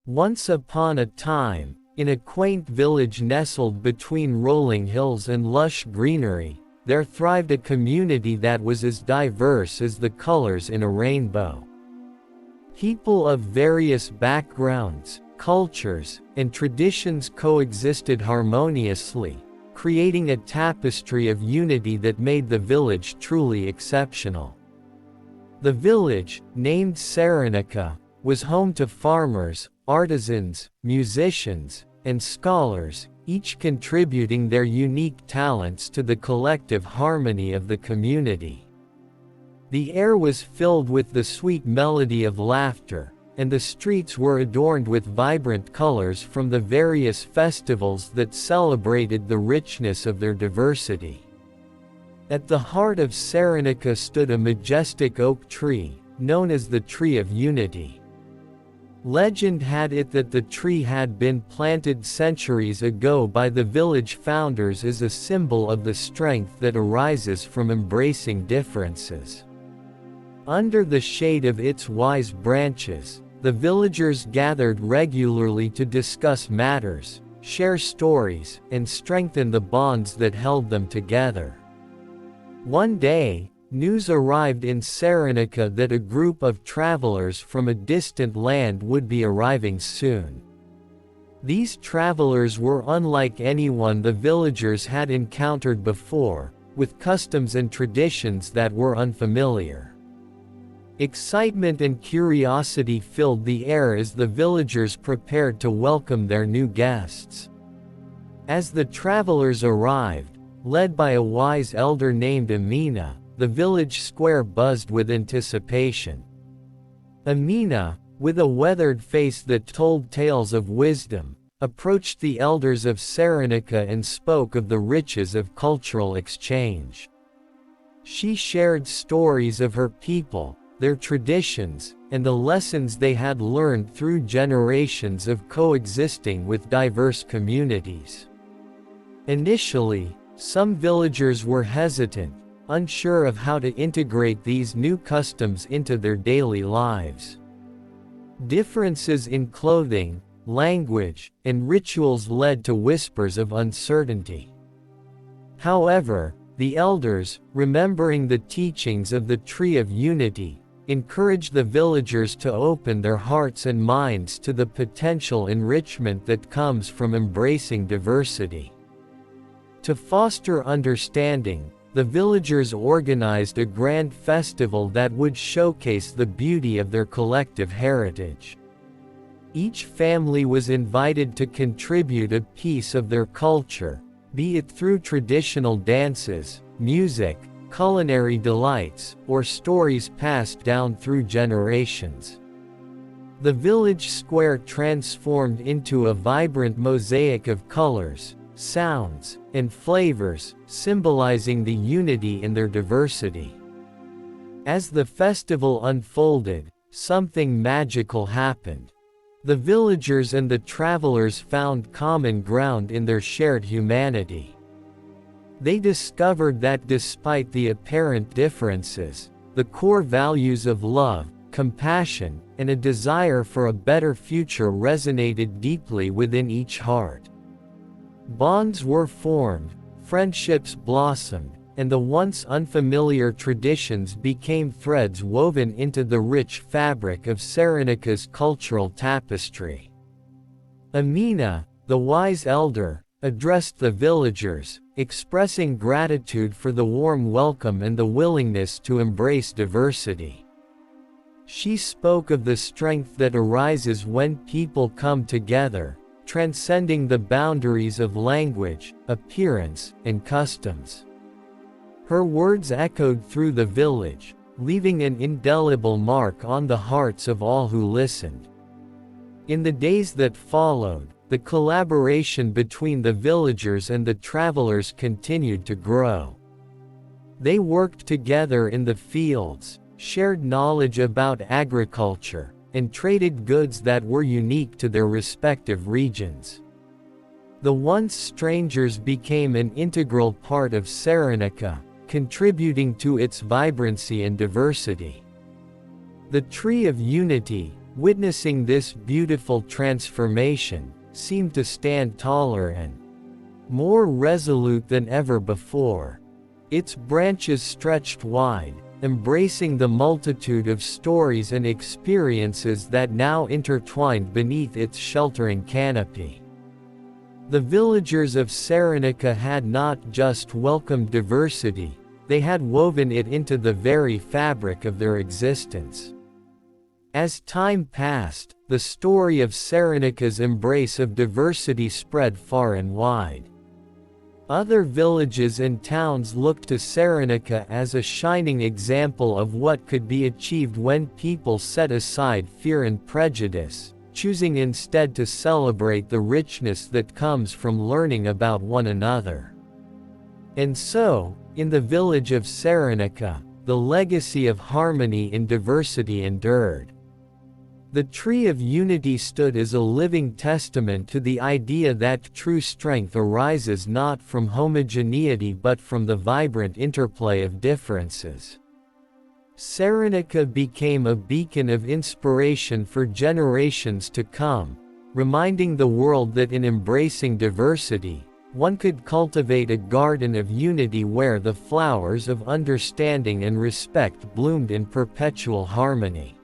Once upon a time, in a quaint village nestled between rolling hills and lush greenery, there thrived a community that was as diverse as the colors in a rainbow. People of various backgrounds, cultures, and traditions coexisted harmoniously, creating a tapestry of unity that made the village truly exceptional. The village, named Cyrenaica, was home to farmers, artisans, musicians, and scholars, each contributing their unique talents to the collective harmony of the community. The air was filled with the sweet melody of laughter, and the streets were adorned with vibrant colors from the various festivals that celebrated the richness of their diversity. At the heart of Cyrenaica stood a majestic oak tree, known as the Tree of Unity. Legend had it that the tree had been planted centuries ago by the village founders as a symbol of the strength that arises from embracing differences. Under the shade of its wise branches, the villagers gathered regularly to discuss matters, share stories, and strengthen the bonds that held them together. One day, news arrived in Cyrenaica that a group of travelers from a distant land would be arriving soon. These travelers were unlike anyone the villagers had encountered before, with customs and traditions that were unfamiliar. Excitement and curiosity filled the air as the villagers prepared to welcome their new guests. As the travelers arrived, led by a wise elder named Amina, the village square buzzed with anticipation. Amina, with a weathered face that told tales of wisdom, approached the elders of Cyrenaica and spoke of the riches of cultural exchange. She shared stories of her people, their traditions, and the lessons they had learned through generations of coexisting with diverse communities. Initially, some villagers were hesitant, unsure of how to integrate these new customs into their daily lives. Differences in clothing, language, and rituals led to whispers of uncertainty. However, the elders, remembering the teachings of the Tree of Unity, encouraged the villagers to open their hearts and minds to the potential enrichment that comes from embracing diversity. To foster understanding, the villagers organized a grand festival that would showcase the beauty of their collective heritage. Each family was invited to contribute a piece of their culture, be it through traditional dances, music, culinary delights, or stories passed down through generations. The village square transformed into a vibrant mosaic of colors, sounds, and flavors, symbolizing the unity in their diversity. As the festival unfolded, something magical happened. The villagers and the travelers found common ground in their shared humanity. They discovered that despite the apparent differences, the core values of love, compassion, and a desire for a better future resonated deeply within each heart. Bonds were formed, friendships blossomed, and the once unfamiliar traditions became threads woven into the rich fabric of Cyrenaica's cultural tapestry. Amina, the wise elder, addressed the villagers, expressing gratitude for the warm welcome and the willingness to embrace diversity. She spoke of the strength that arises when people come together, transcending the boundaries of language, appearance, and customs. Her words echoed through the village, leaving an indelible mark on the hearts of all who listened. In the days that followed, the collaboration between the villagers and the travelers continued to grow. They worked together in the fields, shared knowledge about agriculture, and traded goods that were unique to their respective regions. The once strangers became an integral part of Cyrenaica, contributing to its vibrancy and diversity. The Tree of Unity, witnessing this beautiful transformation, seemed to stand taller and more resolute than ever before. Its branches stretched wide, embracing the multitude of stories and experiences that now intertwined beneath its sheltering canopy. The villagers of Cyrenaica had not just welcomed diversity, they had woven it into the very fabric of their existence. As time passed, the story of Cyrenaica's embrace of diversity spread far and wide. Other villages and towns looked to Cyrenaica as a shining example of what could be achieved when people set aside fear and prejudice, choosing instead to celebrate the richness that comes from learning about one another. And so, in the village of Cyrenaica, the legacy of harmony in diversity endured. The tree of unity stood as a living testament to the idea that true strength arises not from homogeneity but from the vibrant interplay of differences. Cyrenaica became a beacon of inspiration for generations to come, reminding the world that in embracing diversity, one could cultivate a garden of unity where the flowers of understanding and respect bloomed in perpetual harmony.